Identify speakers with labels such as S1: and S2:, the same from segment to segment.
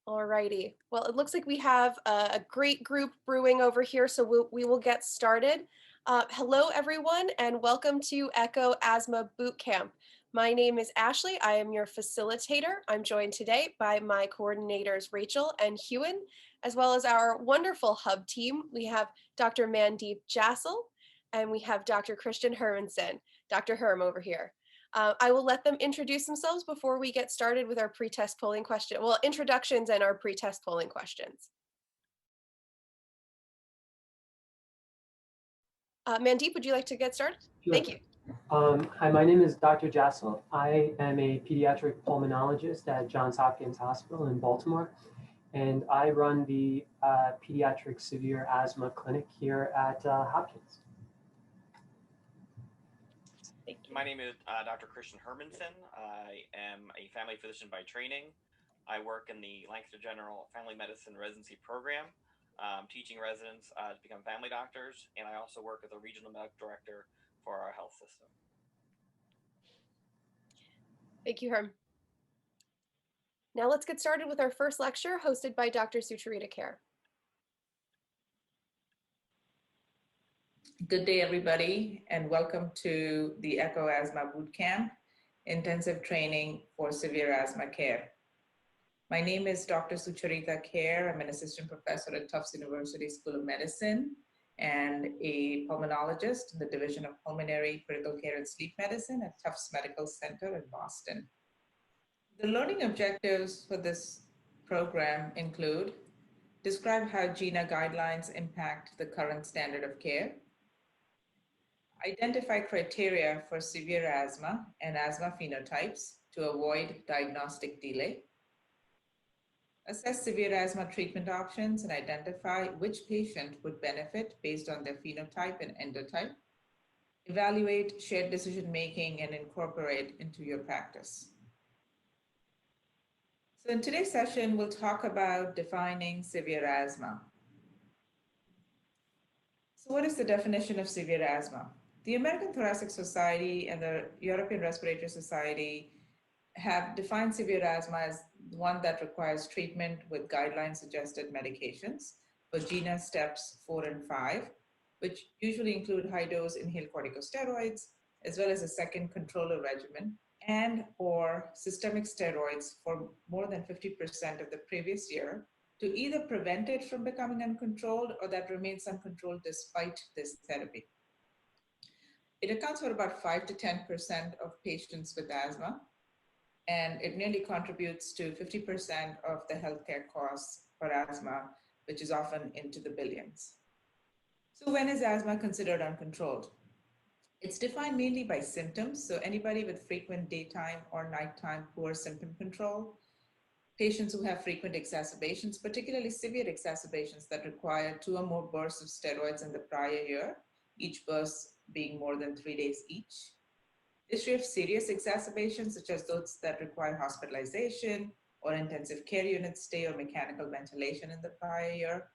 S1: Alrighty. Well, it looks like we have a great group brewing over here, so we will get started. Hello, everyone, and welcome to Echo Asthma Bootcamp. My name is Ashley. I am your facilitator. I'm joined today by my coordinators, Rachel and Hewen, as well as our wonderful hub team. We have Dr. Mandeep Jassal, and we have Dr. Christian Hermanson, Dr. Herm over here. I will let them introduce themselves before we get started with our pre-test polling question. Well, introductions and our pre-test polling questions. Mandeep, would you like to get started?
S2: Sure.
S1: Thank you.
S2: Hi, my name is Dr. Jassal. I am a pediatric pulmonologist at Johns Hopkins Hospital in Baltimore, and I run the pediatric severe asthma clinic here at Hopkins.
S3: My name is Dr. Christian Hermanson. I am a family physician by training. I work in the Lancaster General Family Medicine Residency Program, teaching residents to become family doctors, and I also work as a regional medical director for our health system.
S1: Thank you, Herm. Now let's get started with our first lecture hosted by Dr. Sucharita Kher.
S4: Good day, everybody, and welcome to the Echo Asthma Bootcamp, intensive training for severe asthma care. My name is Dr. Sucharita Kher. I'm an assistant professor at Tufts University School of Medicine and a pulmonologist in the Division of Pulmonary, Critical Care, and Sleep Medicine at Tufts Medical Center in Boston. The learning objectives for this program include: describe how GINA guidelines impact the current standard of care, identify criteria for severe asthma and asthma phenotypes to avoid diagnostic delay, assess severe asthma treatment options and identify which patient would benefit based on their phenotype and endotype, evaluate shared decision-making and incorporate into your practice. So in today's session, we'll talk about defining severe asthma. So what is the definition of severe asthma? The American Thoracic Society and the European Respiratory Society have defined severe asthma as one that requires treatment with guideline-suggested medications for GINA steps 4 and 5, which usually include high-dose inhaled corticosteroids, as well as a second controller regimen, and or systemic steroids for more than 50% of the previous year to either prevent it from becoming uncontrolled or that remains uncontrolled despite this therapy. It accounts for about 5 to 10% of patients with asthma, and it nearly contributes to 50% of the healthcare costs for asthma, which is often into the billions. So when is asthma considered uncontrolled? It's defined mainly by symptoms, so anybody with frequent daytime or nighttime poor symptom control, patients who have frequent exacerbations, particularly severe exacerbations that require 2 or more bursts of steroids in the prior year, each burst being more than 3 days each. History of serious exacerbations, such as those that require hospitalization or intensive care unit stay or mechanical ventilation in the prior year,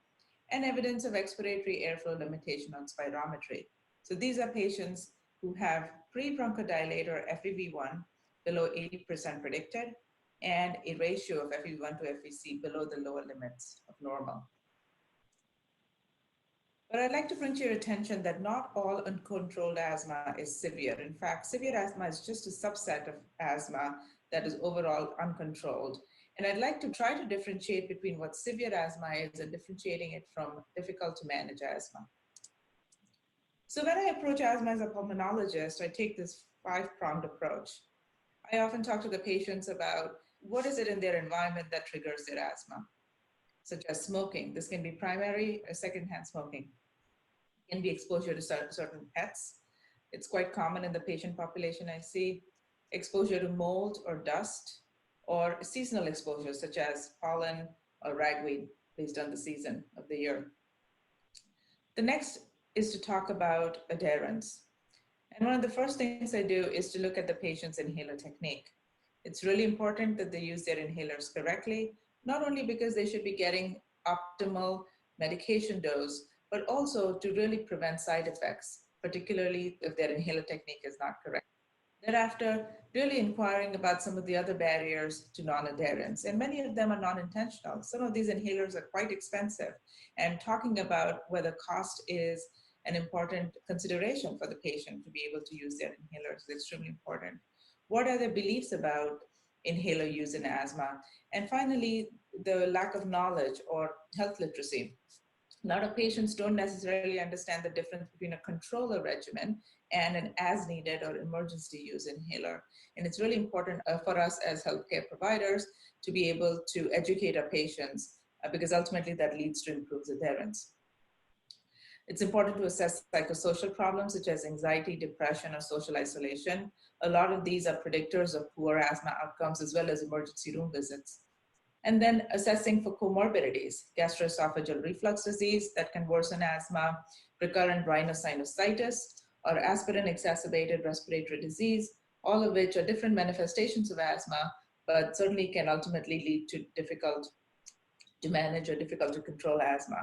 S4: and evidence of expiratory airflow limitation on spirometry. So these are patients who have pre-bronchodilator FEV1 below 80% predicted and a ratio of FEV1 to FVC below the lower limits of normal. But I'd like to bring to your attention that not all uncontrolled asthma is severe. In fact, severe asthma is just a subset of asthma that is overall uncontrolled. And I'd like to try to differentiate between what severe asthma is and differentiating it from difficult to manage asthma. So when I approach asthma as a pulmonologist, I take this 5-pronged approach. I often talk to the patients about what is it in their environment that triggers their asthma, such as smoking. This can be primary or secondhand smoking. It can be exposure to certain pets. It's quite common in the patient population I see. Exposure to mold or dust, or seasonal exposure, such as pollen or ragweed, based on the season of the year. The next is to talk about adherence. And one of the first things I do is to look at the patient's inhaler technique. It's really important that they use their inhalers correctly, not only because they should be getting optimal medication dose, but also to really prevent side effects, particularly if their inhaler technique is not correct. Thereafter, really inquiring about some of the other barriers to non-adherence. And many of them are non-intentional. Some of these inhalers are quite expensive. And talking about whether cost is an important consideration for the patient to be able to use their inhalers is extremely important. What are their beliefs about inhaler use in asthma? And finally, the lack of knowledge or health literacy. A lot of patients don't necessarily understand the difference between a controller regimen and an as needed or emergency use inhaler. And it's really important for us as healthcare providers to be able to educate our patients because ultimately that leads to improved adherence. It's important to assess psychosocial problems such as anxiety, depression, or social isolation. A lot of these are predictors of poor asthma outcomes as well as emergency room visits. And then assessing for comorbidities, gastroesophageal reflux disease that can worsen asthma, recurrent rhinosinusitis, or aspirin-exacerbated respiratory disease, all of which are different manifestations of asthma, but certainly can ultimately lead to difficult to manage or difficult to control asthma.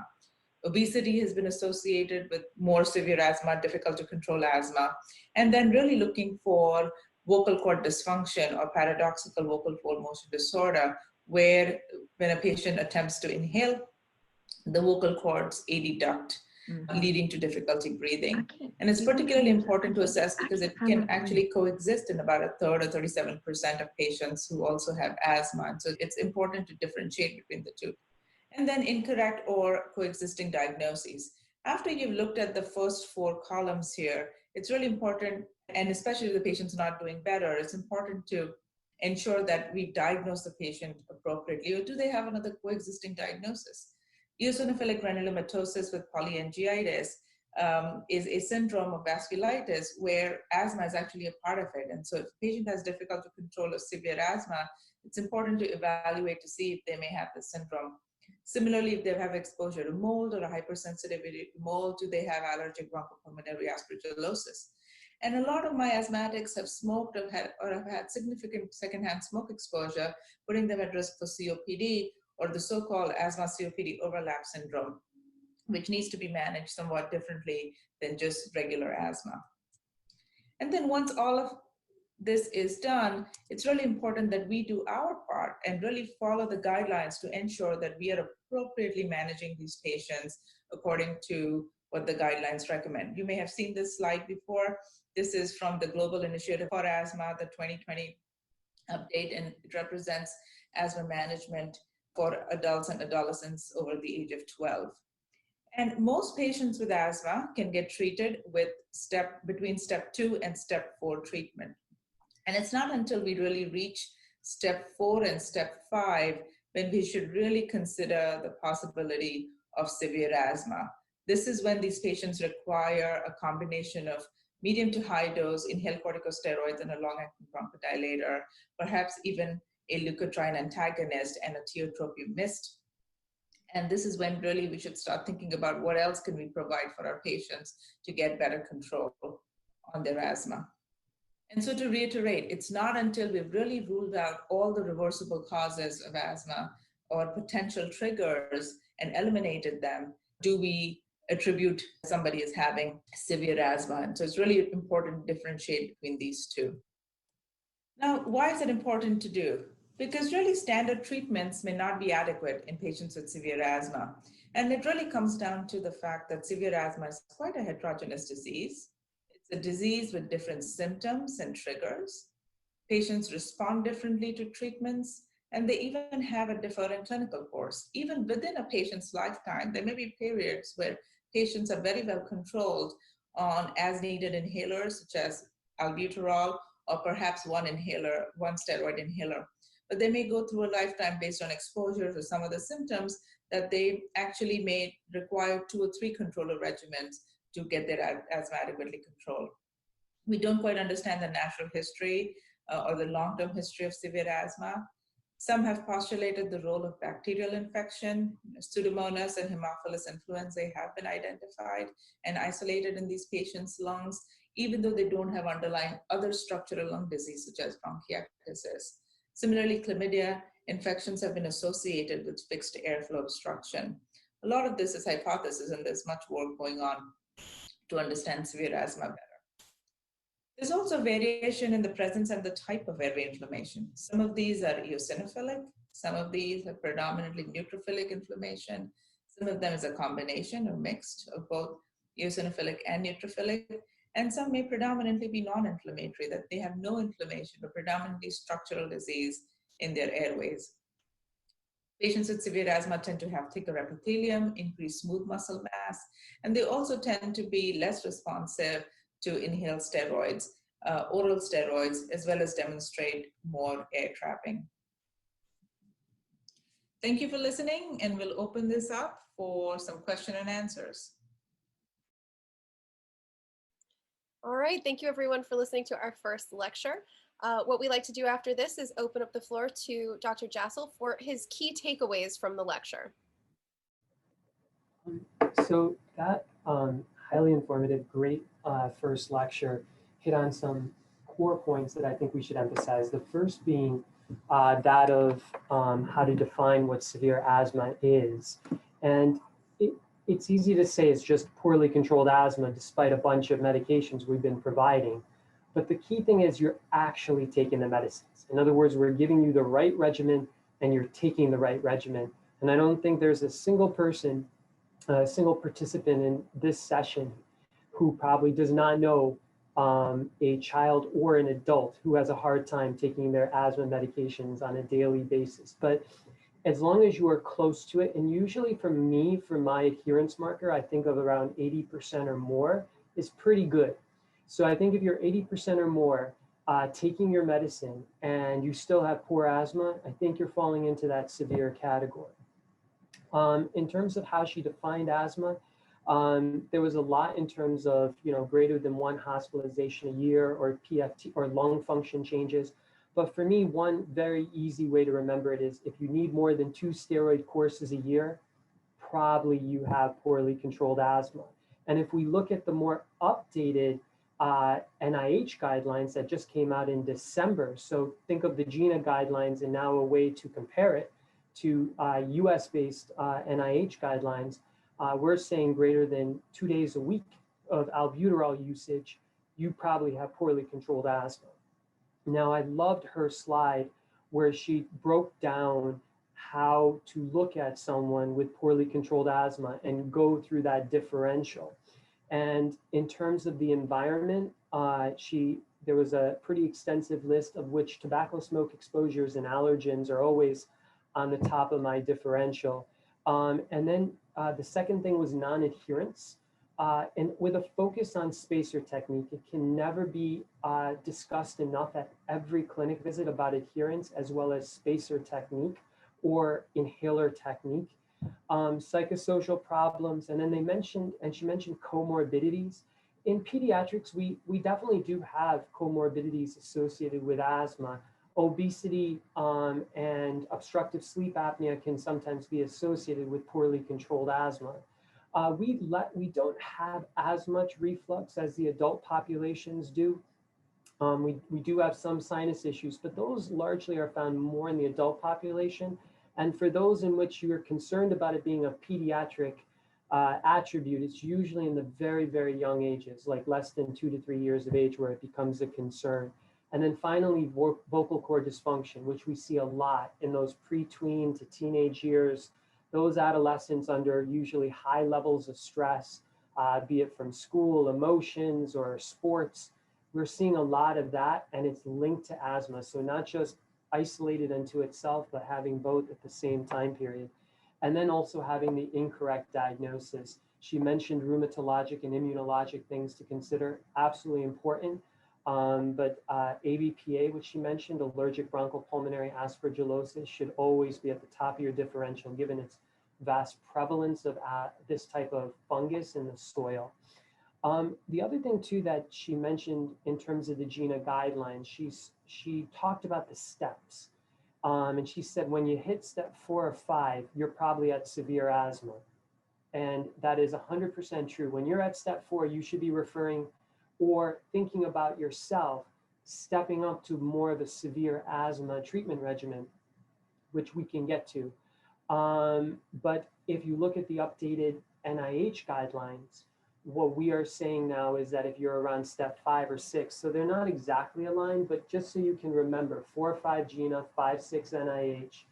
S4: Obesity has been associated with more severe asthma, difficult to control asthma, and then really looking for vocal cord dysfunction or paradoxical vocal fold motion disorder, where when a patient attempts to inhale, the vocal cords adduct, leading to difficulty breathing. And it's particularly important to assess because it can actually coexist in about a third or 37% of patients who also have asthma. And so it's important to differentiate between the two. And then incorrect or coexisting diagnoses. After you've looked at the first 4 columns here, it's really important, and especially if the patient's not doing better, it's important to ensure that we diagnose the patient appropriately, or do they have another coexisting diagnosis? Eosinophilic granulomatosis with polyangiitis is a syndrome of vasculitis where asthma is actually a part of it. And so if the patient has difficult to control or severe asthma, it's important to evaluate to see if they may have this syndrome. Similarly, if they have exposure to mold or a hypersensitivity to mold, do they have allergic bronchopulmonary aspergillosis? And a lot of my asthmatics have smoked or have had significant secondhand smoke exposure, putting them at risk for COPD or the so-called asthma COPD overlap syndrome, which needs to be managed somewhat differently than just regular asthma. And then once all of this is done, it's really important that we do our part and really follow the guidelines to ensure that we are appropriately managing these patients according to what the guidelines recommend. You may have seen this slide before. This is from the Global Initiative for Asthma, the 2020 update, and it represents asthma management for adults and adolescents over the age of 12. And most patients with asthma can get treated with between step 2 and step 4 treatment. And it's not until we really reach step 4 and step 5 when we should really consider the possibility of severe asthma. This is when these patients require a combination of medium to high dose inhaled corticosteroids and a long-acting bronchodilator, perhaps even a leukotriene antagonist and a tiotropium mist. And this is when really we should start thinking about what else can we provide for our patients to get better control on their asthma. And so to reiterate, it's not until we've really ruled out all the reversible causes of asthma or potential triggers and eliminated them do we attribute somebody as having severe asthma. And so it's really important to differentiate between these two. Now, why is it important to do? Because really standard treatments may not be adequate in patients with severe asthma. And it really comes down to the fact that severe asthma is quite a heterogeneous disease. It's a disease with different symptoms and triggers. Patients respond differently to treatments, and they even have a different clinical course. Even within a patient's lifetime, there may be periods where patients are very well controlled on as-needed inhalers, such as albuterol, or perhaps one steroid inhaler. But they may go through a lifetime based on exposures or some of the symptoms that they actually may require 2 or 3 controller regimens to get their asthma adequately controlled. We don't quite understand the natural history or the long-term history of severe asthma. Some have postulated the role of bacterial infection. Pseudomonas and Haemophilus influenzae have been identified and isolated in these patients' lungs, even though they don't have underlying other structural lung disease, such as bronchiectasis. Similarly, chlamydia infections have been associated with fixed airflow obstruction. A lot of this is hypothesis, and there's much work going on to understand severe asthma better. There's also variation in the presence and the type of airway inflammation. Some of these are eosinophilic, some of these are predominantly neutrophilic inflammation, some of them is a combination or mixed of both eosinophilic and neutrophilic, and some may predominantly be non-inflammatory, that they have no inflammation but predominantly structural disease in their airways. Patients with severe asthma tend to have thicker epithelium, increased smooth muscle mass, and they also tend to be less responsive to inhaled steroids, oral steroids, as well as demonstrate more air trapping. Thank you for listening, and we'll open this up for some question and answers.
S1: All right, thank you everyone for listening to our first lecture. What we like to do after this is open up the floor to Dr. Jassel for his key takeaways from the lecture.
S2: So that highly informative, great first lecture hit on some core points that I think we should emphasize. The first being that of how to define what severe asthma is. And it's easy to say it's just poorly controlled asthma despite a bunch of medications we've been providing. But the key thing is you're actually taking the medicines. In other words, we're giving you the right regimen and you're taking the right regimen. And I don't think there's a single person, a single participant in this session who probably does not know a child or an adult who has a hard time taking their asthma medications on a daily basis. But as long as you are close to it, and usually for me, for my adherence marker, I think of around 80% or more is pretty good. So I think if you're 80% or more taking your medicine and you still have poor asthma, I think you're falling into that severe category. In terms of how she defined asthma, there was a lot in terms of, greater than one hospitalization a year or PFT or lung function changes. But for me, one very easy way to remember it is if you need more than 2 steroid courses a year, probably you have poorly controlled asthma. And if we look at the more updated NIH guidelines that just came out in December, so think of the GINA guidelines and now a way to compare it to US-based NIH guidelines, we're saying greater than 2 days a week of albuterol usage, you probably have poorly controlled asthma. Now, I loved her slide where she broke down how to look at someone with poorly controlled asthma and go through that differential. And in terms of the environment, there was a pretty extensive list of which tobacco smoke exposures and allergens are always on the top of my differential. And then the second thing was non-adherence. And with a focus on spacer technique, it can never be discussed enough at every clinic visit about adherence as well as spacer technique or inhaler technique. Psychosocial problems, and then she mentioned comorbidities. In pediatrics, we definitely do have comorbidities associated with asthma. Obesity and obstructive sleep apnea can sometimes be associated with poorly controlled asthma. We don't have as much reflux as the adult populations do. We do have some sinus issues, but those largely are found more in the adult population. And for those in which you're concerned about it being a pediatric attribute, it's usually in the very, very young ages, like less than 2 to 3 years of age, where it becomes a concern. And then finally, vocal cord dysfunction, which we see a lot in those pre-tween to teenage years, those adolescents under usually high levels of stress, be it from school, emotions, or sports. We're seeing a lot of that, and it's linked to asthma. So not just isolated unto itself, but having both at the same time period. And then also having the incorrect diagnosis. She mentioned rheumatologic and immunologic things to consider, absolutely important. But ABPA, which she mentioned, allergic bronchopulmonary aspergillosis, should always be at the top of your differential, given its vast prevalence of this type of fungus in the soil. The other thing too that she mentioned in terms of the GINA guidelines, she talked about the steps. And she said, when you hit step 4 or 5, you're probably at severe asthma. And that is 100% true. When you're at step 4, you should be referring or thinking about yourself stepping up to more of a severe asthma treatment regimen, which we can get to. But if you look at the updated NIH guidelines, what we are saying now is that if you're around step 5 or 6, so they're not exactly aligned, but just so you can remember, 4 or 5 GINA, 5, 6 NIH,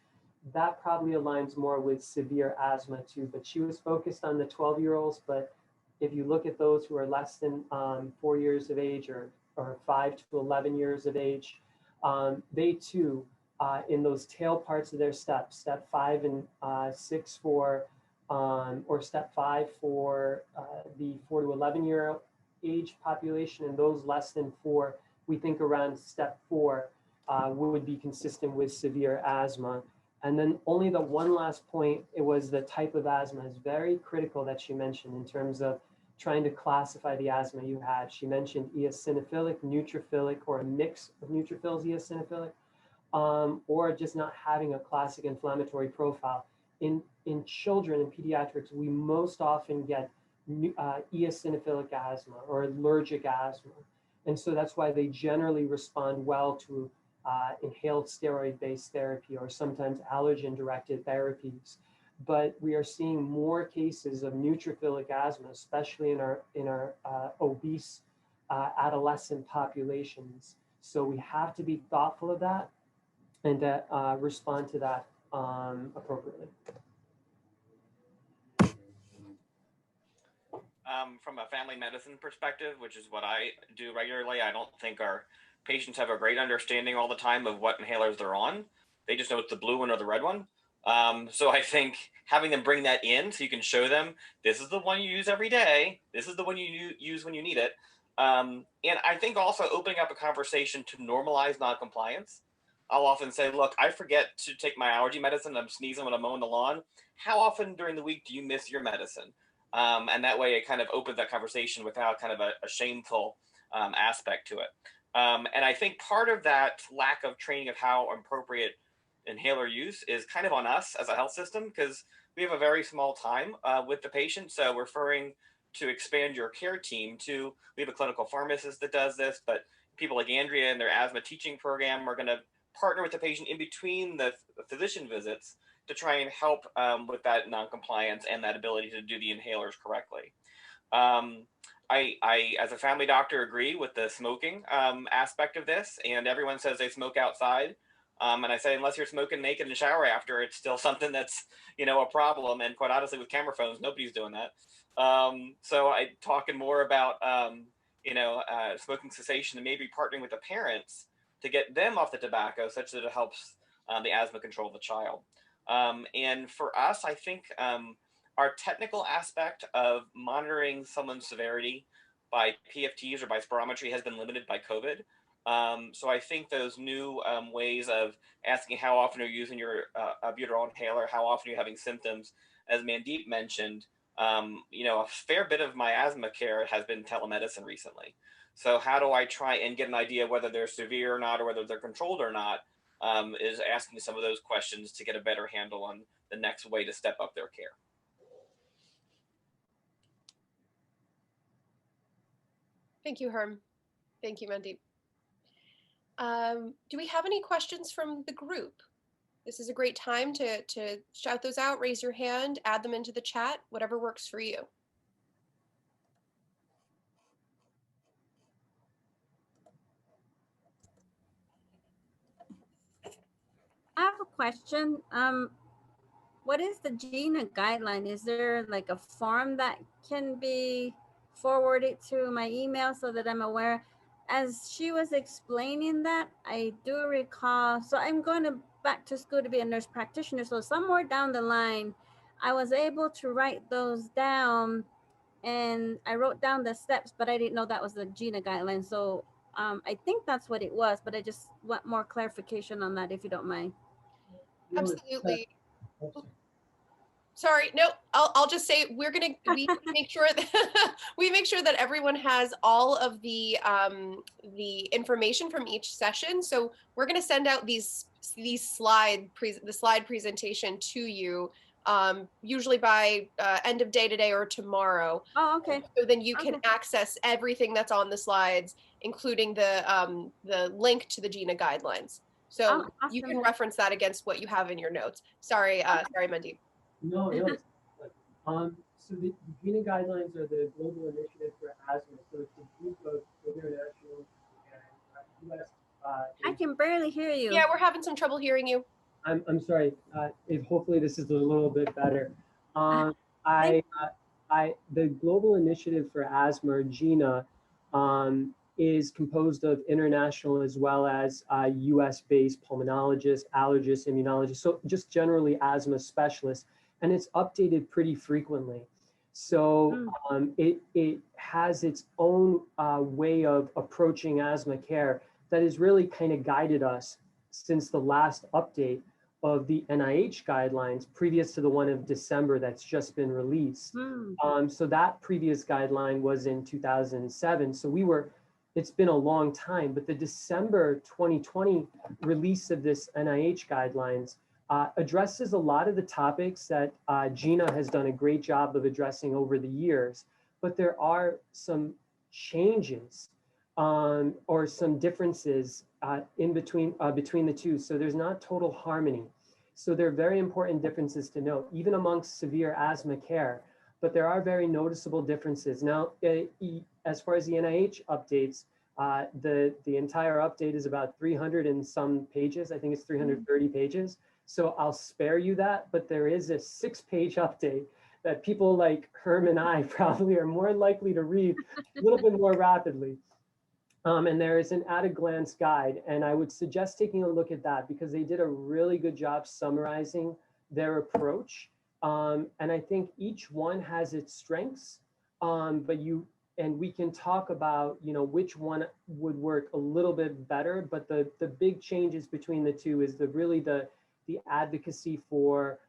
S2: that probably aligns more with severe asthma too. But she was focused on the 12-year-olds, but if you look at those who are less than 4 years of age or 5 to 11 years of age, they too, in those tail parts of their steps, step 5 and 6 for or step 5 for the 4 to 11 year age population, and those less than 4, we think around step 4 would be consistent with severe asthma. And then only the one last point, it was the type of asthma is very critical that she mentioned in terms of trying to classify the asthma you had. She mentioned eosinophilic, neutrophilic, or a mix of neutrophils, eosinophilic, or just not having a classic inflammatory profile. In children, in pediatrics, we most often get eosinophilic asthma or allergic asthma. And so that's why they generally respond well to inhaled steroid-based therapy or sometimes allergen-directed therapies. But we are seeing more cases of neutrophilic asthma, especially in our obese adolescent populations. So we have to be thoughtful of that and respond to that appropriately.
S3: From a family medicine perspective, which is what I do regularly, I don't think our patients have a great understanding all the time of what inhalers they're on. They just know it's the blue one or the red one. So I think having them bring that in so you can show them, this is the one you use every day. This is the one you use when you need it. And I think also opening up a conversation to normalize noncompliance. I'll often say, look, I forget to take my allergy medicine. I'm sneezing when I'm mowing the lawn. How often during the week do you miss your medicine? And that way it kind of opens that conversation without kind of a shameful aspect to it. And I think part of that lack of training of how appropriate inhaler use is kind of on us as a health system, because we have a very small time with the patient. So referring to expand your care team to, we have a clinical pharmacist that does this, but people like Andrea and their asthma teaching program are going to partner with the patient in between the physician visits to try and help with that noncompliance and that ability to do the inhalers correctly. I, as a family doctor, agree with the smoking aspect of this, and everyone says they smoke outside. And I say, unless you're smoking naked in the shower after, it's still something that's, a problem. And quite honestly, with camera phones, nobody's doing that. So I talking more about, smoking cessation and maybe partnering with the parents to get them off the tobacco such that it helps the asthma control of the child. And for us, I think our technical aspect of monitoring someone's severity by PFTs or by spirometry has been limited by COVID. So I think those new ways of asking how often are you using your albuterol inhaler, how often are you having symptoms, as Mandeep mentioned, a fair bit of my asthma care has been telemedicine recently. So how do I try and get an idea whether they're severe or not, or whether they're controlled or not, is asking some of those questions to get a better handle on the next way to step up their care.
S1: Thank you, Herm. Thank you, Mandeep. Do we have any questions from the group? This is a great time to shout those out, raise your hand, add them into the chat, whatever works for you.
S5: I have a question. What is the GINA guideline? Is there like a form that can be forwarded to my email so that I'm aware? As she was explaining that, I do recall, so I'm going back to school to be a nurse practitioner. So somewhere down the line, I was able to write those down, and I wrote down the steps, but I didn't know that was the GINA guideline. So I think that's what it was, but I just want more clarification on that, if you don't mind.
S1: Absolutely. Sorry, no, I'll just say we make sure that we make sure that everyone has all of the information from each session. So we're gonna send out the slide presentation to you usually by end of day today or tomorrow.
S5: Oh, okay.
S1: So then you can access everything that's on the slides, including the link to the GINA guidelines. So
S5: awesome.
S1: You can reference that against what you have in your notes. Sorry, sorry, Mandeep.
S2: No. So the GINA guidelines are the global initiative for asthma. So it's a group of international and U.S.
S5: I can barely hear you.
S1: Yeah, we're having some trouble hearing you.
S2: I'm sorry. If hopefully this is a little bit better. Um,
S5: Thank-
S2: the global initiative for asthma, or GINA, is composed of international as well as U.S.-based pulmonologists, allergists, immunologists, so just generally asthma specialists, and it's updated pretty frequently. So it has its own way of approaching asthma care that has really kind of guided us since the last update of the NIH guidelines previous to the one of December that's just been released. So that previous guideline was in 2007. So it's been a long time, but the December 2020 release of this NIH guidelines addresses a lot of the topics that GINA has done a great job of addressing over the years, but there are some changes or some differences in between the two. So there's not total harmony. So there are very important differences to note, even amongst severe asthma care, but there are very noticeable differences. Now, as far as the NIH updates, the entire update is about 300 and some pages. I think it's 330 pages. So I'll spare you that, but there is a 6-page update that people like Herm and I probably are more likely to read a little bit more rapidly. And there is an at-a-glance guide, and I would suggest taking a look at that because they did a really good job summarizing their approach. And I think each one has its strengths, and we can talk about, which one would work a little bit better, but the big changes between the two is really the advocacy for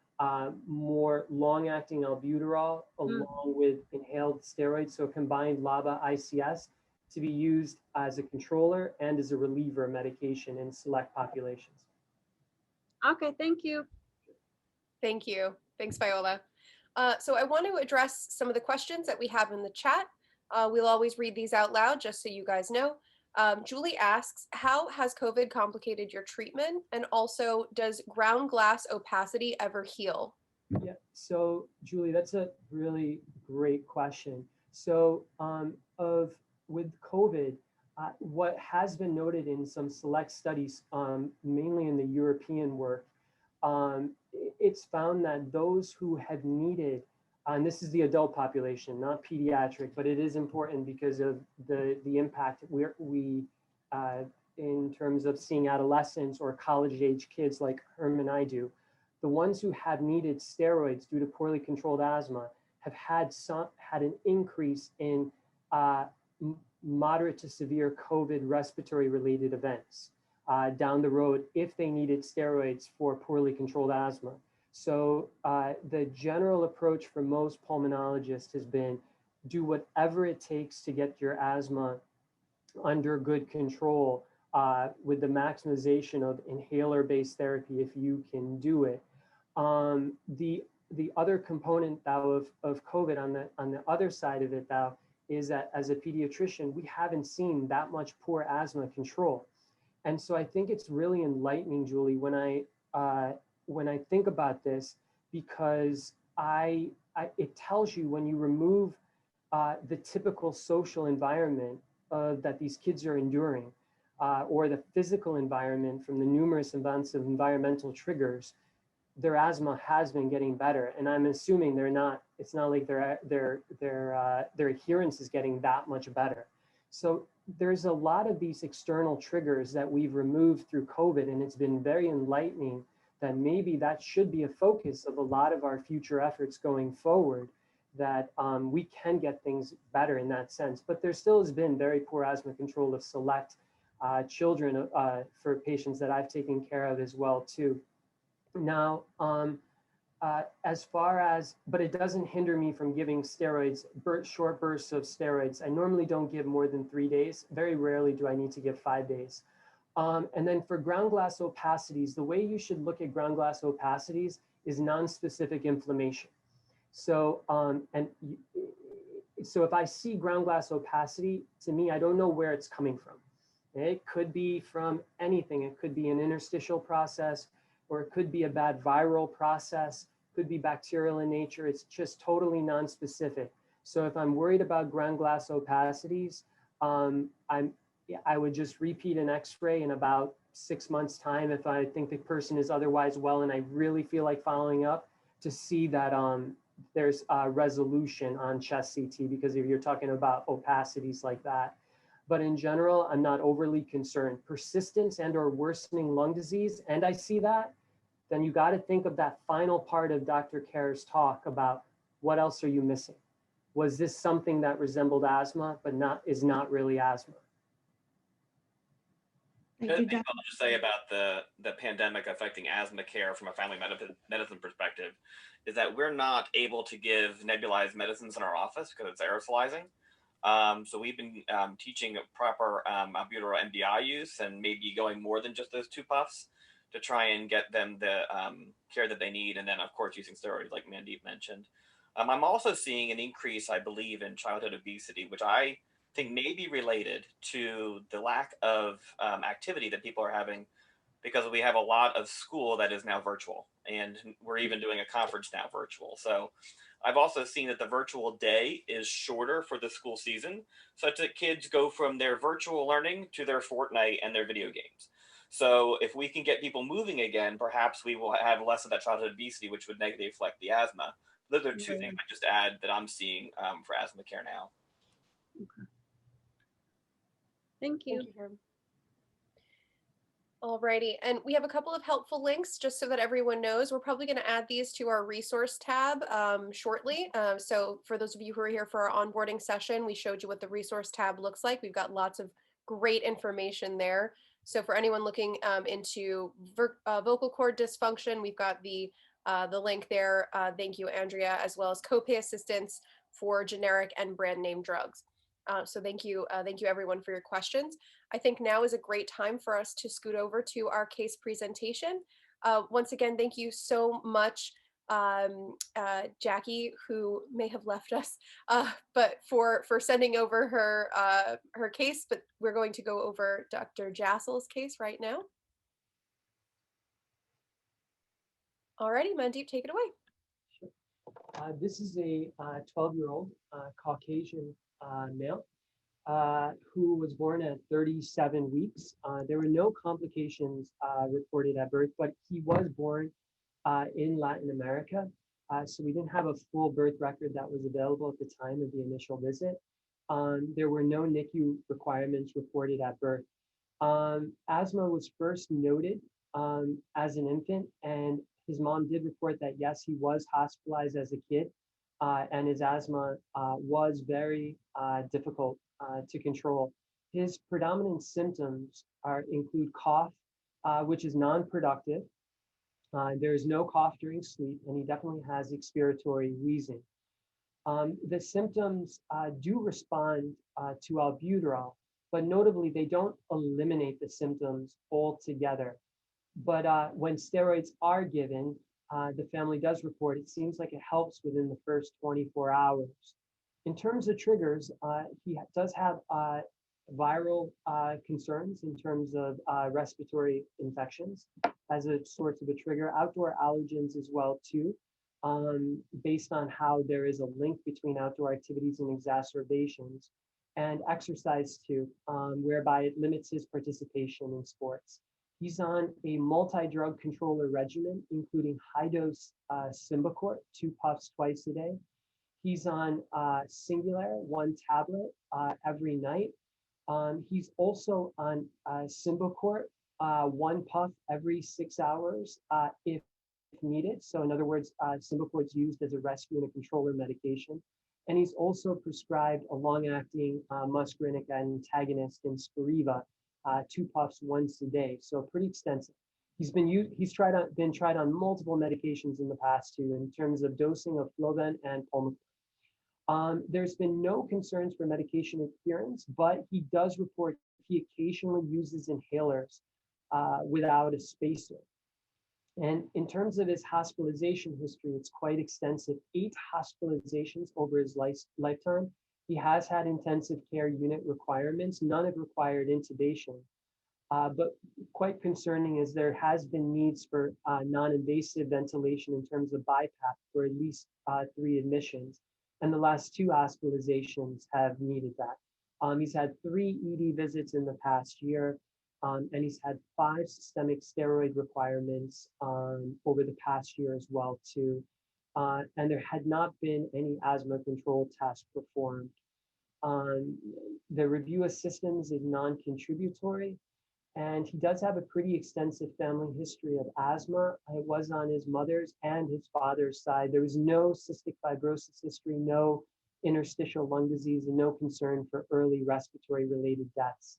S2: more long-acting albuterol along with inhaled steroids, so combined LABA ICS, to be used as a controller and as a reliever medication in select populations.
S5: Okay, thank you.
S1: Thank you. Thanks, Viola. So I want to address some of the questions that we have in the chat. We'll always read these out loud just so you guys know. Julie asks, how has COVID complicated your treatment? And also, does ground glass opacity ever heal?
S2: Yeah, so Julie, that's a really great question. So with COVID, what has been noted in some select studies, mainly in the European work, it's found that those who have needed, and this is the adult population, not pediatric, but it is important because of the impact we in terms of seeing adolescents or college-age kids like Herm and I do. The ones who have needed steroids due to poorly controlled asthma have had an increase in moderate to severe COVID respiratory related events down the road if they needed steroids for poorly controlled asthma. So the general approach for most pulmonologists has been do whatever it takes to get your asthma under good control with the maximization of inhaler-based therapy if you can do it. The other component though of COVID on the other side of it though is that as a pediatrician, we haven't seen that much poor asthma control. And so I think it's really enlightening, Julie, when I think about this, because it tells you when you remove the typical social environment that these kids are enduring, or the physical environment from the numerous amounts of environmental triggers, their asthma has been getting better. And I'm assuming it's not like their adherence is getting that much better. So there's a lot of these external triggers that we've removed through COVID, and it's been very enlightening that maybe that should be a focus of a lot of our future efforts going forward, that we can get things better in that sense. But there still has been very poor asthma control of select children for patients that I've taken care of as well too. Now, but it doesn't hinder me from giving steroids, short bursts of steroids. I normally don't give more than 3 days. Very rarely do I need to give 5 days. And then for ground glass opacities, the way you should look at ground glass opacities is non-specific inflammation. So, so if I see ground glass opacity, to me, I don't know where it's coming from. It could be from anything. It could be an interstitial process, or it could be a bad viral process. could be bacterial in nature. It's just totally non-specific. So if I'm worried about ground glass opacities, I would just repeat an X-ray in about 6 months' time if I think the person is otherwise well and I really feel like following up to see that there's resolution on chest CT, because if you're talking about opacities like that. But in general, I'm not overly concerned. Persistence and or worsening lung disease, and I see that, then you got to think of that final part of Dr. Kerr's talk about what else are you missing? Was this something that resembled asthma, but is not really asthma?
S3: The other thing I'll just say about the pandemic affecting asthma care from a family medicine perspective is that we're not able to give nebulized medicines in our office because it's aerosolizing. So we've been teaching proper albuterol MDI use and maybe going more than just those 2 puffs to try and get them the care that they need. And then, of course, using steroids like Mandeep mentioned. I'm also seeing an increase, I believe, in childhood obesity, which I think may be related to the lack of activity that people are having, because we have a lot of school that is now virtual, and we're even doing a conference now virtual. So I've also seen that the virtual day is shorter for the school season, such that kids go from their virtual learning to their Fortnite and their video games. So if we can get people moving again, perhaps we will have less of that childhood obesity, which would negatively affect the asthma. Those are 2 things I just add that I'm seeing for asthma care now.
S5: Okay. Thank you.
S1: Alrighty, and we have a couple of helpful links just so that everyone knows. We're probably going to add these to our resource tab shortly. So for those of you who are here for our onboarding session, we showed you what the resource tab looks like. We've got lots of great information there. So for anyone looking into vocal cord dysfunction, we've got the link there. Thank you, Andrea, as well as copay assistance for generic and brand name drugs. So thank you everyone for your questions. I think now is a great time for us to scoot over to our case presentation. Once again, thank you so much, Jackie, who may have left us, but for sending over her case. But we're going to go over Dr. Jassel's case right now. Alrighty, Mandeep, take it away.
S2: Sure. This is a 12-year-old Caucasian male who was born at 37 weeks. There were no complications reported at birth, but he was born in Latin America. So we didn't have a full birth record that was available at the time of the initial visit. There were no NICU requirements reported at birth. Asthma was first noted as an infant, and his mom did report that, yes, he was hospitalized as a kid, and his asthma was very difficult to control. His predominant symptoms include cough, which is non-productive. There is no cough during sleep, and he definitely has expiratory wheezing. The symptoms do respond to albuterol, but notably, they don't eliminate the symptoms altogether. But when steroids are given, the family does report it seems like it helps within the first 24 hours. In terms of triggers, he does have viral concerns in terms of respiratory infections as a source of a trigger, outdoor allergens as well too, based on how there is a link between outdoor activities and exacerbations, and exercise too, whereby it limits his participation in sports. He's on a multi-drug controller regimen, including high-dose Symbicort, 2 puffs twice a day. He's on Singulair, 1 tablet every night. He's also on Symbicort, 1 puff every 6 hours if needed. So in other words, Symbicort's used as a rescue and a controller medication. And he's also prescribed a long-acting muscarinic antagonist in Spiriva, 2 puffs once a day. So pretty extensive. He's been tried on multiple medications in the past too, in terms of dosing of Flovent and Pulmicort. There's been no concerns for medication adherence, but he does report he occasionally uses inhalers without a spacer. And in terms of his hospitalization history, it's quite extensive. 8 hospitalizations over his lifetime. He has had intensive care unit requirements. None have required intubation. But quite concerning is there has been needs for non-invasive ventilation in terms of BiPAP for at least 3 admissions. And the last 2 hospitalizations have needed that. He's had 3 ED visits in the past year, and he's had 5 systemic steroid requirements over the past year as well too. And there had not been any asthma control test performed. The review of systems is non-contributory, and he does have a pretty extensive family history of asthma. It was on his mother's and his father's side. There was no cystic fibrosis history, no interstitial lung disease, and no concern for early respiratory related deaths.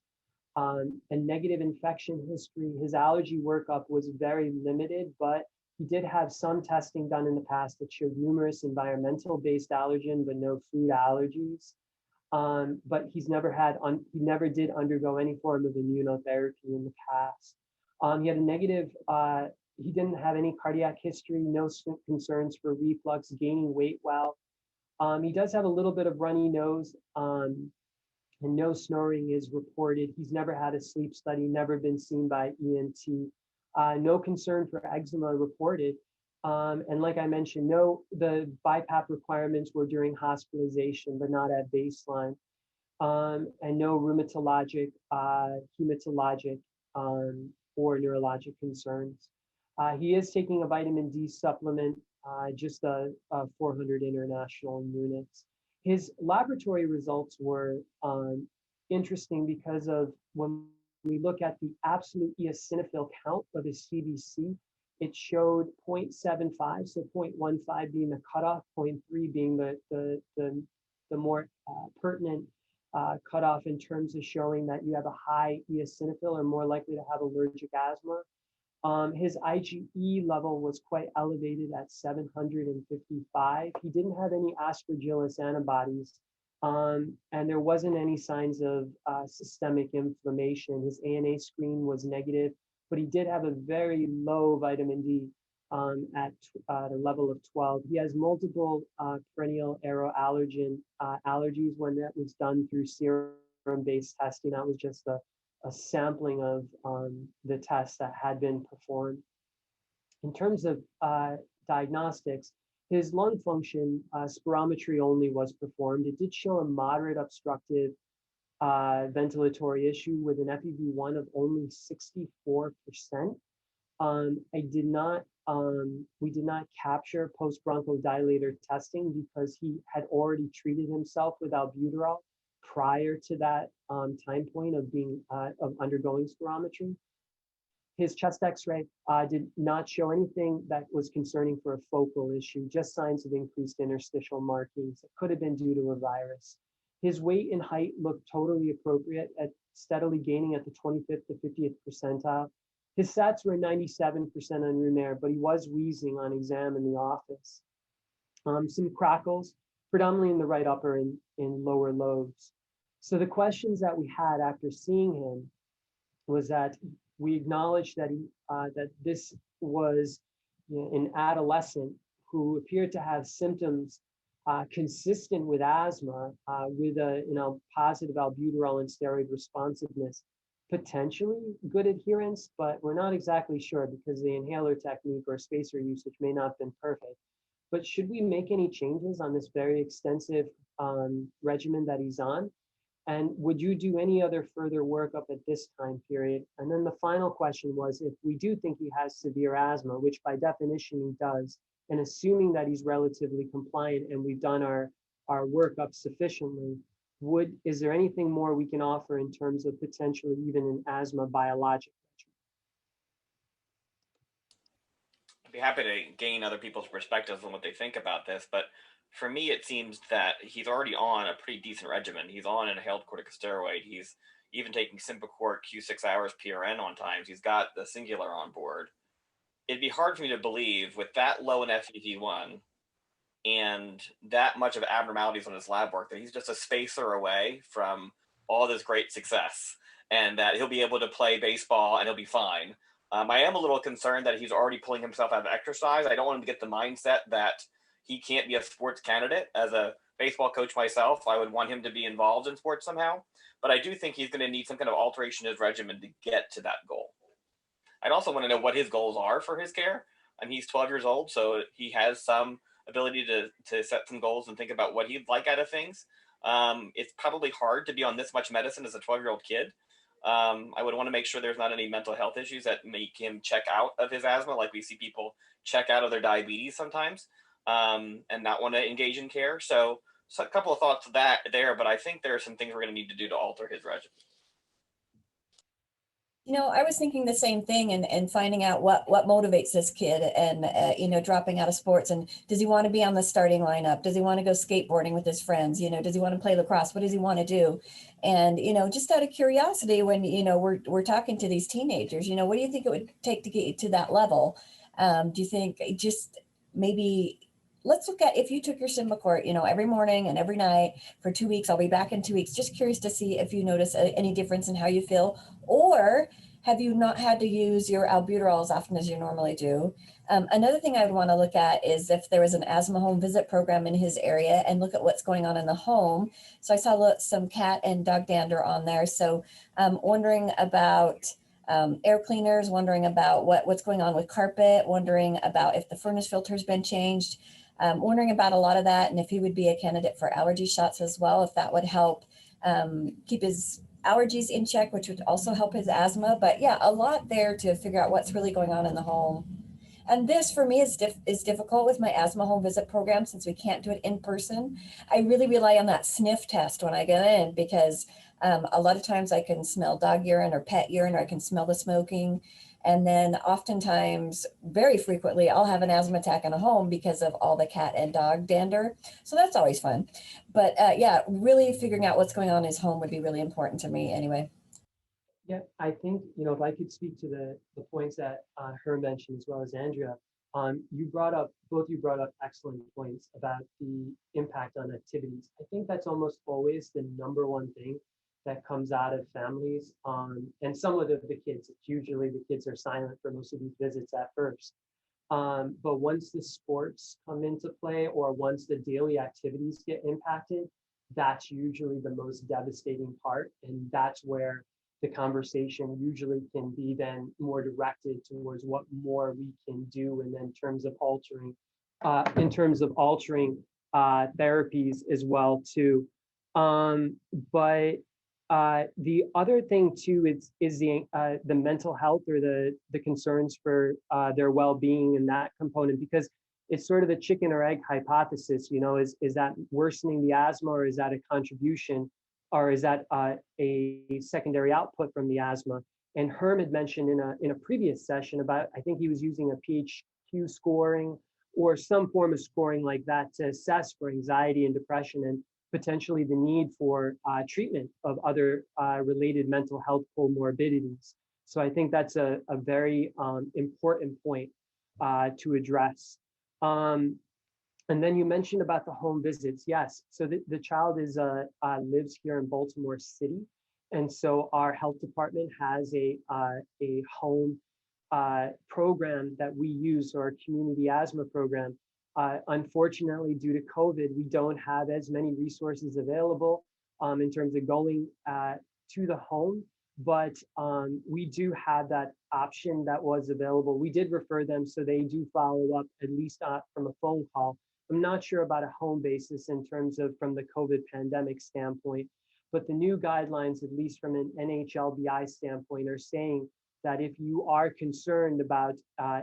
S2: A negative infection history. His allergy workup was very limited, but he did have some testing done in the past that showed numerous environmental based allergen, but no food allergies. But he's never had, he never did undergo any form of immunotherapy in the past. He had a negative, he didn't have any cardiac history, no concerns for reflux, gaining weight well. He does have a little bit of runny nose, and no snoring is reported. He's never had a sleep study, never been seen by ENT. No concern for eczema reported. And like I mentioned, the BiPAP requirements were during hospitalization, but not at baseline. And no rheumatologic, hematologic, or neurologic concerns. He is taking a vitamin D supplement, just a 400 international units. His laboratory results were interesting because of when we look at the absolute eosinophil count of his CBC, it showed 0.75, so 0.15 being the cutoff, 0.3 being the more pertinent cutoff in terms of showing that you have a high eosinophil or more likely to have allergic asthma. His IgE level was quite elevated at 755. He didn't have any aspergillus antibodies, and there wasn't any signs of systemic inflammation. His ANA screen was negative, but he did have a very low vitamin D at the level of 12. He has multiple perennial aeroallergen allergies when that was done through serum-based testing. That was just a sampling of the tests that had been performed. In terms of diagnostics, his lung function spirometry only was performed. It did show a moderate obstructive ventilatory issue with an FEV1 of only 64%. We did not capture post-bronchodilator testing because he had already treated himself with albuterol prior to that time point of undergoing spirometry. His chest X-ray did not show anything that was concerning for a focal issue, just signs of increased interstitial markings. It could have been due to a virus. His weight and height looked totally appropriate, at steadily gaining at the 25th to 50th percentile. His SATs were 97% on room air, but he was wheezing on exam in the office. Some crackles, predominantly in the right upper and in lower lobes. So the questions that we had after seeing him was that we acknowledged that that this was an adolescent who appeared to have symptoms consistent with asthma, with a positive albuterol and steroid responsiveness, potentially good adherence, but we're not exactly sure because the inhaler technique or spacer usage may not have been perfect. But should we make any changes on this very extensive regimen that he's on? And would you do any other further workup at this time period? And then the final question was, if we do think he has severe asthma, which by definition he does, and assuming that he's relatively compliant and we've done our workup sufficiently, is there anything more we can offer in terms of potentially even an asthma biologic regimen?
S3: I'd be happy to gain other people's perspectives on what they think about this, but for me, it seems that he's already on a pretty decent regimen. He's on an inhaled corticosteroid. He's even taking Sympacort Q6 hours PRN on times. He's got the Singular on board. It'd be hard for me to believe with that low an FEV1 and that much of abnormalities on his lab work that he's just a spacer away from all this great success and that he'll be able to play baseball and he'll be fine. I am a little concerned that he's already pulling himself out of exercise. I don't want him to get the mindset that he can't be a sports candidate. As a baseball coach myself, I would want him to be involved in sports somehow, but I do think he's going to need some kind of alteration in his regimen to get to that goal. I'd also want to know what his goals are for his care. And he's 12 years old, so he has some ability to set some goals and think about what he'd like out of things. It's probably hard to be on this much medicine as a 12-year-old kid. I would want to make sure there's not any mental health issues that make him check out of his asthma, like we see people check out of their diabetes sometimes, and not want to engage in care. So a couple of thoughts there, but I think there are some things we're going to need to do to alter his regimen.
S6: You know, I was thinking the same thing and finding out what motivates this kid and, you know, dropping out of sports. And does he want to be on the starting lineup? Does he want to go skateboarding with his friends? You know, does he want to play lacrosse? What does he want to do? And, you know, just out of curiosity, when, you know, we're talking to these teenagers, you know, what do you think it would take to get you to that level? Do you think just maybe, let's look at if you took your Symbicort, you know, every morning and every night for 2 weeks, I'll be back in 2 weeks. Just curious to see if you notice any difference in how you feel, or have you not had to use your albuterol as often as you normally do? Another thing I would want to look at is if there was an asthma home visit program in his area and look at what's going on in the home. So I saw some cat and dog dander on there. So wondering about air cleaners, wondering about what's going on with carpet, wondering about if the furnace filter has been changed. Wondering about a lot of that, and if he would be a candidate for allergy shots as well, if that would help keep his allergies in check, which would also help his asthma. But yeah, a lot there to figure out what's really going on in the home. And this for me is difficult with my asthma home visit program, since we can't do it in person. I really rely on that sniff test when I get in, because a lot of times I can smell dog urine or pet urine, or I can smell the smoking. And then oftentimes, very frequently, I'll have an asthma attack in a home because of all the cat and dog dander. So that's always fun. But yeah, really figuring out what's going on in his home would be really important to me anyway.
S2: Yeah, I think, you know, if I could speak to the points that her mentioned, as well as Andrea, both you brought up excellent points about the impact on activities. I think that's almost always the number one thing that comes out of families, and some of the kids. Usually the kids are silent for most of these visits at first. But once the sports come into play, or once the daily activities get impacted, that's usually the most devastating part. And that's where the conversation usually can be then more directed towards what more we can do, and then in terms of altering therapies as well too. But the other thing too is the mental health, or the concerns for their well-being in that component, because it's sort of the chicken or egg hypothesis. You know, is that worsening the asthma, or is that a contribution, or is that a secondary output from the asthma? And Herm had mentioned in a previous session about, I think he was using a PHQ scoring or some form of scoring like that to assess for anxiety and depression, and potentially the need for treatment of other related mental health comorbidities. So I think that's a very important point to address. And then you mentioned about the home visits. Yes, so the child lives here in Baltimore City, and so our health department has a home program that we use, or our community asthma program. Unfortunately, due to COVID, we don't have as many resources available in terms of going to the home, but we do have that option that was available. We did refer them, so they do follow up, at least from a phone call. I'm not sure about a home basis in terms of from the COVID pandemic standpoint, but the new guidelines, at least from an NHLBI standpoint, are saying that if you are concerned about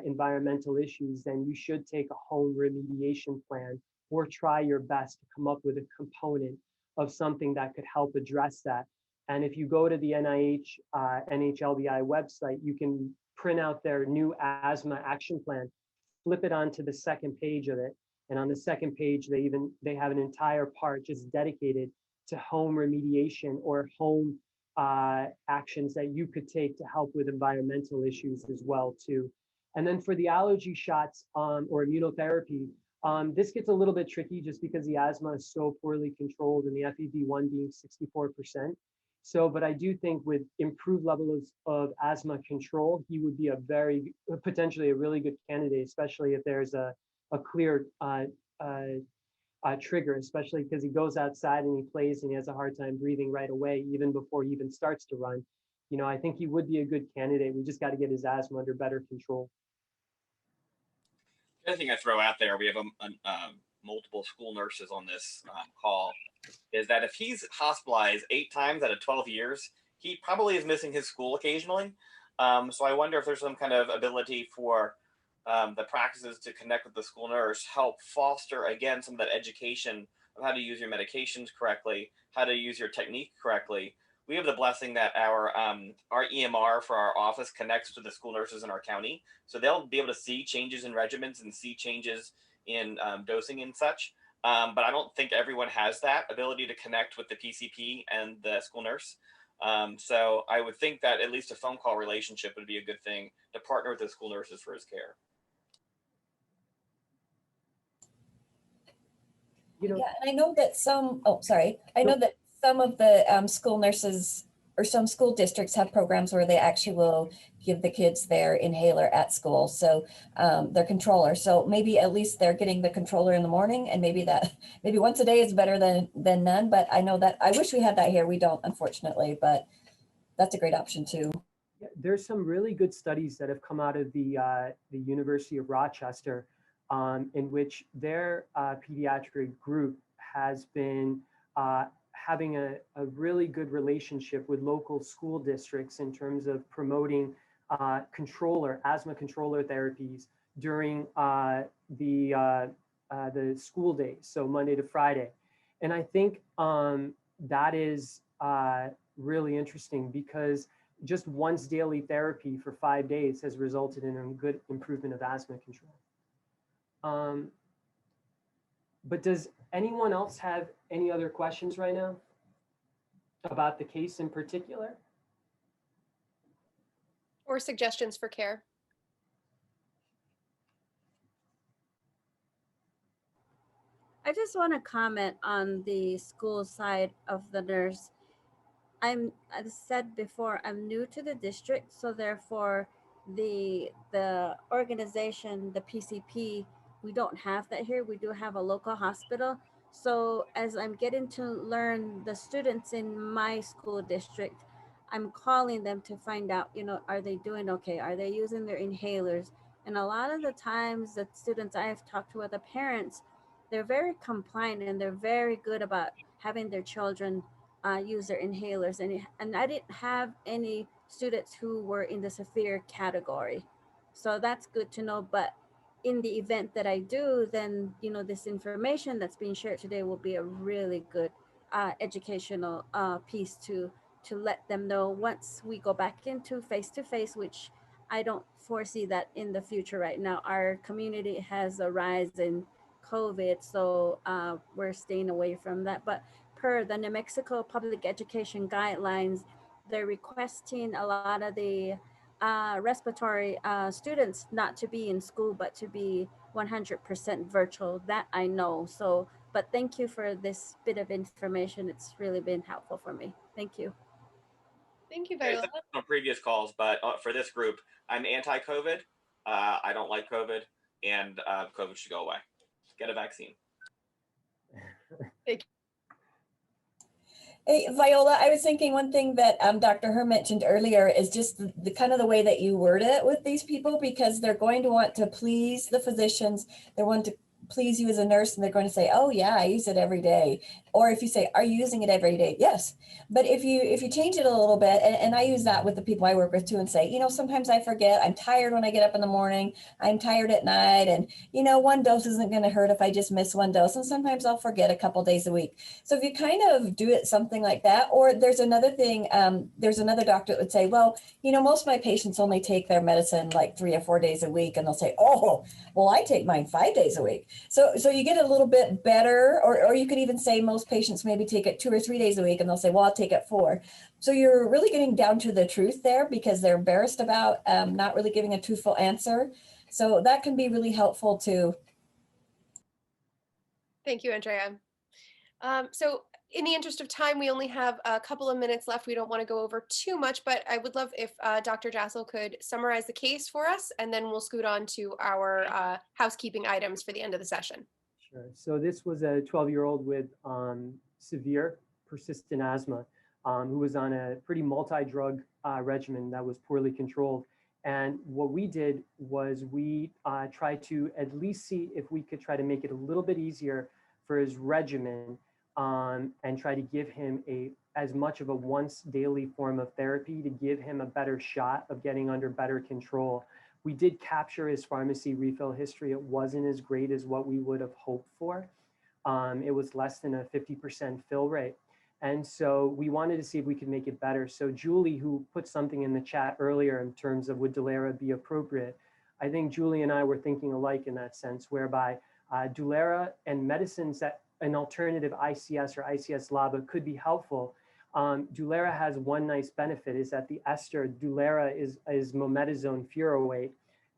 S2: environmental issues, then you should take a home remediation plan, or try your best to come up with a component of something that could help address that. And if you go to the NHLBI website, you can print out their new asthma action plan, flip it onto the second page of it. And on the second page, they have an entire part just dedicated to home remediation, or home actions that you could take to help with environmental issues as well too. And then for the allergy shots or immunotherapy, this gets a little bit tricky just because the asthma is so poorly controlled, and the FEV1 being 64%. So, but I do think with improved levels of asthma control, he would be potentially a really good candidate, especially if there's a clear trigger, especially because he goes outside and he plays and he has a hard time breathing right away, even before he even starts to run. You know, I think he would be a good candidate. We just got to get his asthma under better control.
S3: The other thing I throw out there, we have multiple school nurses on this call, is that if he's hospitalized 8 times out of 12 years, he probably is missing his school occasionally. So I wonder if there's some kind of ability for the practices to connect with the school nurse, help foster, again, some of that education of how to use your medications correctly, how to use your technique correctly. We have the blessing that our EMR for our office connects to the school nurses in our county. So they'll be able to see changes in regimens and see changes in dosing and such. But I don't think everyone has that ability to connect with the PCP and the school nurse. So I would think that at least a phone call relationship would be a good thing to partner with the school nurses for his care.
S2: You know,
S6: Yeah, and I know that I know that some of the school nurses or some school districts have programs where they actually will give the kids their inhaler at school. So their controller. So maybe at least they're getting the controller in the morning, and maybe once a day is better than none. But I know that I wish we had that here. We don't, unfortunately, but that's a great option too.
S2: Yeah, there's some really good studies that have come out of the University of Rochester, in which their pediatric group has been having a really good relationship with local school districts in terms of promoting asthma controller therapies during the school days, so Monday to Friday. And I think that is really interesting, because just once daily therapy for 5 days has resulted in a good improvement of asthma control. But does anyone else have any other questions right now about the case in particular?
S1: Or suggestions for care?
S5: I just want to comment on the school side of the nurse. I've said before, I'm new to the district, so therefore the organization, the PCP, we don't have that here. We do have a local hospital. So as I'm getting to learn the students in my school district, I'm calling them to find out, are they doing okay? Are they using their inhalers? And a lot of the times the students I've talked to, the parents, they're very compliant and they're very good about having their children use their inhalers, and I didn't have any students who were in the severe category, so that's good to know. But in the event that I do, then this information that's being shared today will be a really good educational piece to let them know once we go back into face-to-face, which I don't foresee that in the future. Right now our community has a rise in COVID, so we're staying away from that. But per the New Mexico Public Education Guidelines, they're requesting a lot of the respiratory students not to be in school, but to be 100% virtual. That I know. So, but thank you for this bit of information. It's really been helpful for me. Thank you.
S1: Thank you,
S3: I
S1: Viola.
S3: said on previous calls, but for this group, I'm anti-COVID. I don't like COVID, and COVID should go away. Get a vaccine.
S6: Hey, Viola, I was thinking one thing that Dr. Herr mentioned earlier is just the kind of the way that you word it with these people, because they're going to want to please the physicians. They want to please you as a nurse, and they're going to say, oh yeah, I use it every day. Or if you say, are you using it every day? Yes. But if you change it a little bit, and I use that with the people I work with too, and say, sometimes I forget, I'm tired when I get up in the morning, I'm tired at night, and one dose isn't going to hurt if I just miss one dose. And sometimes I'll forget a couple days a week. So if you kind of do it something like that, or there's another thing, there's another doctor that would say, well, most of my patients only take their medicine like 3 or 4 days a week. And they'll say, oh, well, I take mine 5 days a week. So you get a little bit better, or you could even say most patients maybe take it 2 or 3 days a week, and they'll say, well, I'll take it 4. So you're really getting down to the truth there, because they're embarrassed about not really giving a truthful answer. So that can be really helpful too.
S1: Thank you, Andrea. So in the interest of time, we only have a couple of minutes left. We don't want to go over too much, but I would love if Dr. Jassel could summarize the case for us, and then we'll scoot on to our housekeeping items for the end of the session.
S2: Sure. So this was a 12-year-old with severe persistent asthma who was on a pretty multi-drug regimen that was poorly controlled. And what we did was we tried to at least see if we could try to make it a little bit easier for his regimen and try to give him as much of a once daily form of therapy to give him a better shot of getting under better control. We did capture his pharmacy refill history. It wasn't as great as what we would have hoped for. It was less than a 50% fill rate. And so we wanted to see if we could make it better. So Julie, who put something in the chat earlier in terms of would Dulera be appropriate, I think Julie and I were thinking alike in that sense, whereby Dulera and medicines that an alternative ICS or ICS-LABA could be helpful. Dulera has one nice benefit is that the ester Dulera is mometasone furoate,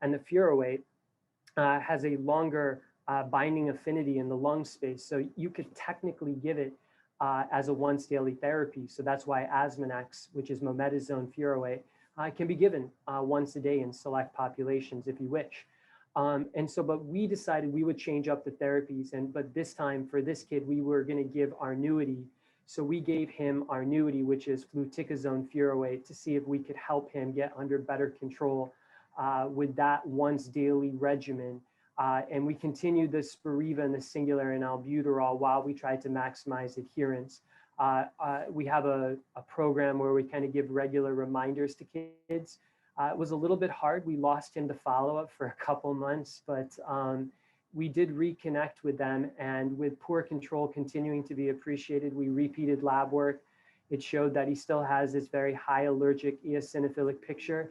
S2: and the furoate has a longer binding affinity in the lung space. So you could technically give it as a once daily therapy. So that's why Asthmanex, which is mometasone furoate, can be given once a day in select populations if you wish. But we decided we would change up the therapies, but this time for this kid, we were going to give Arnuity. So we gave him Arnuity, which is fluticasone furoate, to see if we could help him get under better control with that once daily regimen. And we continued the Spiriva and the Singular and albuterol while we tried to maximize adherence. We have a program where we kind of give regular reminders to kids. It was a little bit hard. We lost him to follow-up for a couple months, but we did reconnect with them, and with poor control continuing to be appreciated, we repeated lab work. It showed that he still has this very high allergic eosinophilic picture.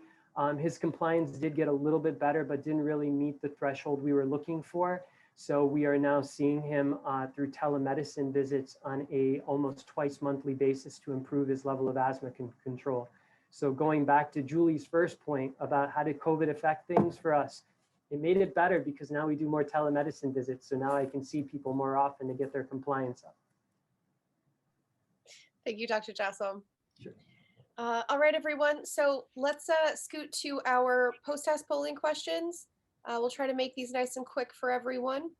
S2: His compliance did get a little bit better, but didn't really meet the threshold we were looking for. So we are now seeing him through telemedicine visits on a almost twice monthly basis to improve his level of asthma control. So going back to Julie's first point about how did COVID affect things for us, it made it better because now we do more telemedicine visits. So now I can see people more often to get their compliance up.
S1: Thank you, Dr. Jassel.
S2: Sure.
S1: All right, everyone. So let's scoot to our post-test polling questions. We'll try to make these nice and quick for everyone.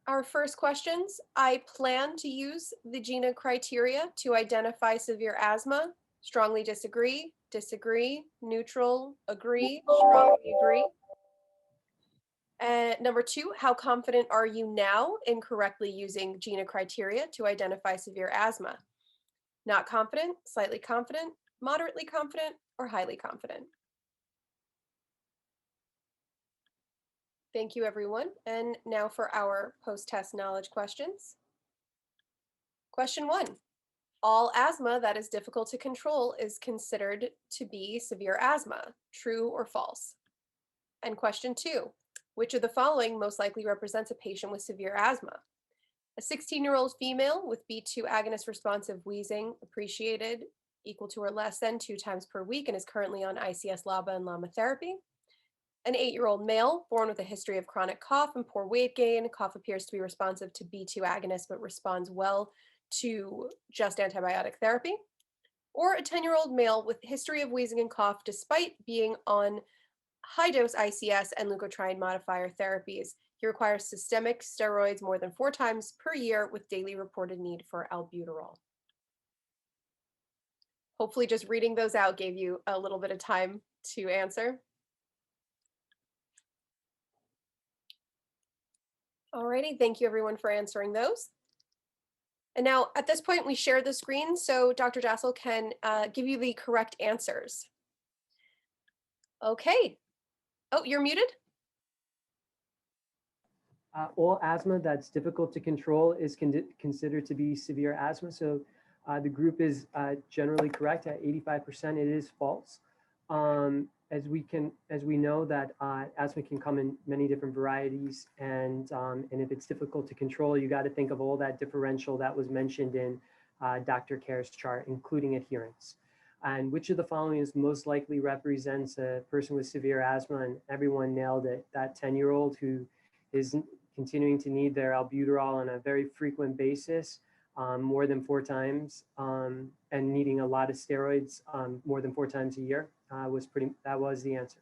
S1: Our first questions: I plan to use the GINA criteria to identify severe asthma. Strongly disagree, disagree, neutral, agree, strongly agree. Number two, how confident are you now in correctly using GINA criteria to identify severe asthma? Not confident, slightly confident, moderately confident, or highly confident? Thank you, everyone. And now for our post-test knowledge questions. Question one: all asthma that is difficult to control is considered to be severe asthma. True or false? And question two: which of the following most likely represents a patient with severe asthma? A 16-year-old female with B2 agonist responsive wheezing, appreciated equal to or less than 2 times per week and is currently on ICS-LABA and LAMA therapy. An 8-year-old male born with a history of chronic cough and poor weight gain. Cough appears to be responsive to B2 agonist but responds well to just antibiotic therapy. Or a 10-year-old male with history of wheezing and cough despite being on high-dose ICS and leukotriene modifier therapies. He requires systemic steroids more than 4 times per year with daily reported need for albuterol. Hopefully just reading those out gave you a little bit of time to answer. Alrighty, thank you everyone for answering those. And now at this point we share the screen so Dr. Jassel can give you the correct answers. Okay. Oh, you're muted?
S2: All asthma that's difficult to control is considered to be severe asthma. So the group is generally correct at 85%. It is false. As we know that asthma can come in many different varieties, and if it's difficult to control, you got to think of all that differential that was mentioned in Dr. Kerr's chart, including adherence. And which of the following is most likely represents a person with severe asthma? And everyone nailed it. That 10-year-old who is continuing to need their albuterol on a very frequent basis, more than 4 times, and needing a lot of steroids more than 4 times a year that was the answer.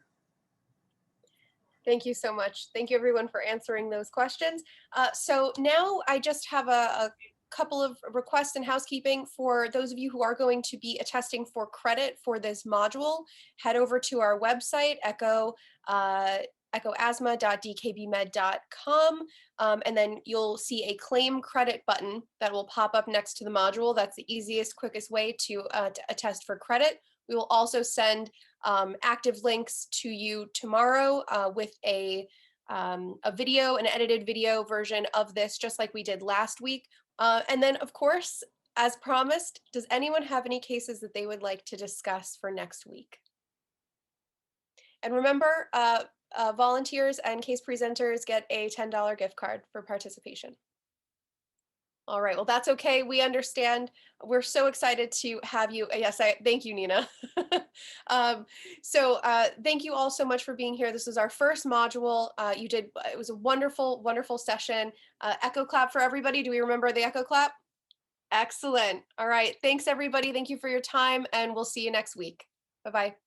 S1: Thank you so much. Thank you everyone for answering those questions. So now I just have a couple of requests and housekeeping for those of you who are going to be attesting for credit for this module. Head over to our website, echoasthma.dkbmed.com, and then you'll see a claim credit button that will pop up next to the module. That's the easiest, quickest way to attest for credit. We will also send active links to you tomorrow with a video, an edited video version of this, just like we did last week. And then, of course, as promised, does anyone have any cases that they would like to discuss for next week? And remember, volunteers and case presenters get a $10 gift card for participation. All right, well, that's okay. We understand. We're so excited to have you. Yes, thank you, Nina. Thank you all so much for being here. This was our first module. It was a wonderful, wonderful session. Echo clap for everybody. Do we remember the echo clap? Excellent. All right, thanks everybody. Thank you for your time, and we'll see you next week. Bye-bye.